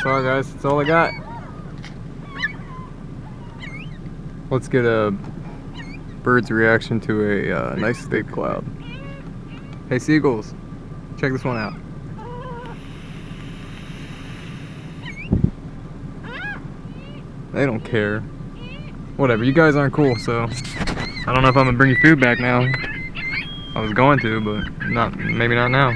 Sorry guys, that's all I got. Let's get a bird's reaction to a nice steak cloud. Hey seagulls, check this one out. They don't care. Whatever, you guys aren't cool, so I don't know if I'm gonna bring you food back now. I was going to, but maybe not now.